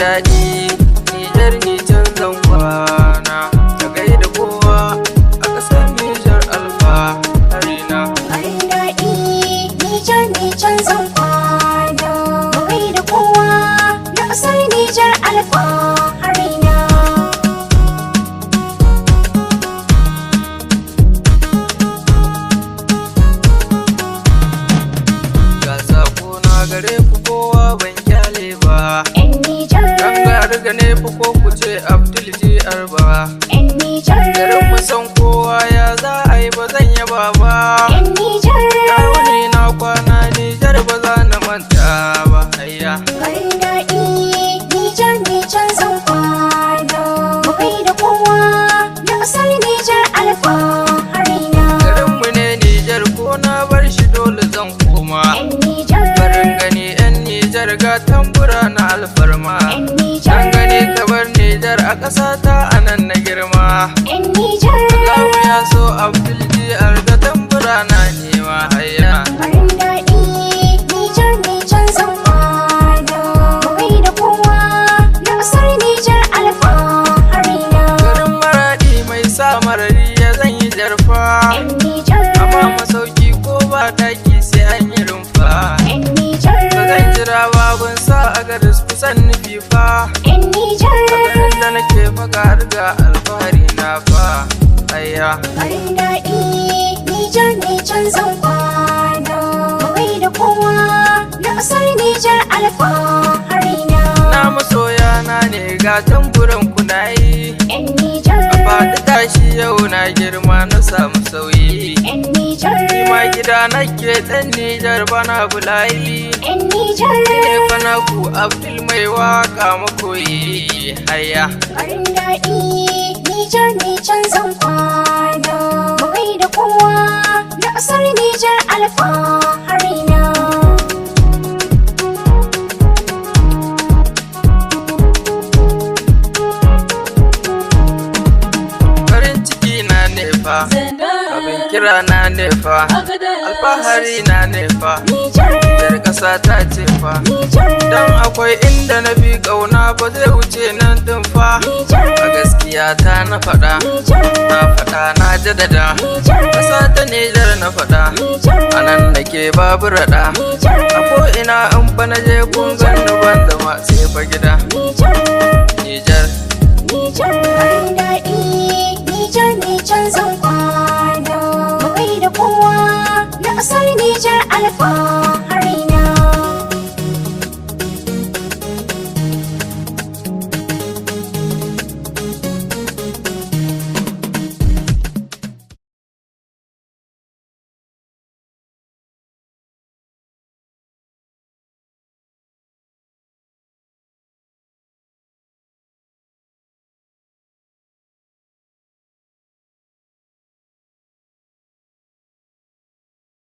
daɗi Nijar ni can zan kwana ta gaida kowa a ƙasar Nijar alfaharina. Farin daɗi Nijar ni can zan kwana mu gaida kowa na ƙasar Nijar alfaharina. Ga sako na gare ku kowa ban kyale ba, 'Yan Nijar, dan ga ne fa ko ku ce Abdul GR ba. 'yan Nijar, Garin mu san kowa ya za a yi ba zan yaba ba. 'yan Nijar. Wani na kwana Nijar ba za na manta ba hayya. Farin daɗi Nijar ni can zan kwana mu gaida kowa na ƙasar Nijar alfaharina. Garin mu ne Nijar ko na bar shi dole zan koma. 'Yan Nijar, Barin gani 'yan Nijar ga tambura na alfarma. 'yan Nijar, Dan gani kabar Nijar a ƙasa ta anan na girma. 'yan Nijar. Allahu ya so Abdul GR ga tambura na nema hayya. Farin daɗi Nijar ni can zan kwana mu gaida kowa na ƙasar Nijar alfaharina. Garin Maradi mai sa marari ya zan yi jarfa. 'Yan Nijar, Amma masauki ko ba daki sai an yi rumfa. 'yan Nijar, Ba zan jira babun sa a garis kusan nufi fa. 'yan Nijar. Garin da nake faga har ga alfahari na fa ayya. Farin daɗi Nijar ni can zan kwana mu gaida kowa na ƙasar Nijar alfaharina. Na masoya na ne ga tamburan kuna yi. 'Yan Nijar, Faɗi tashi yau na girma na samu sauyi. 'yan Nijar, Ma gida nake ɗan Nijar bana bulayi. 'yan Nijar. Ne fana ku Abdul mai waka makoyi hayya. Farin daɗi Nijar ni can zan kwana mu gaida kowa na ƙasar Nijar alfaharina. Farin ciki na nefa, abin kira na nefa, alfahari na nefa. Nijar, Yar ƙasa ta ce fa, Nijar, dan akwai inda na bi ƙauna ba zai wuce nan din fa. Nijar, A gaskiya ta na faɗa, Nijar, na faɗa na jaddada. Nijar, Ƙasa ta Nijar na faɗa, Nijar, a nan nake babu raɗa. Nijar, A ko'ina in fa na je kun gani ban zama sai fa gida. Nijar, Nijar, Nijar. Farin daɗi Nijar ni can zan kwana mu gaida kowa na ƙasar Nijar alfaharina.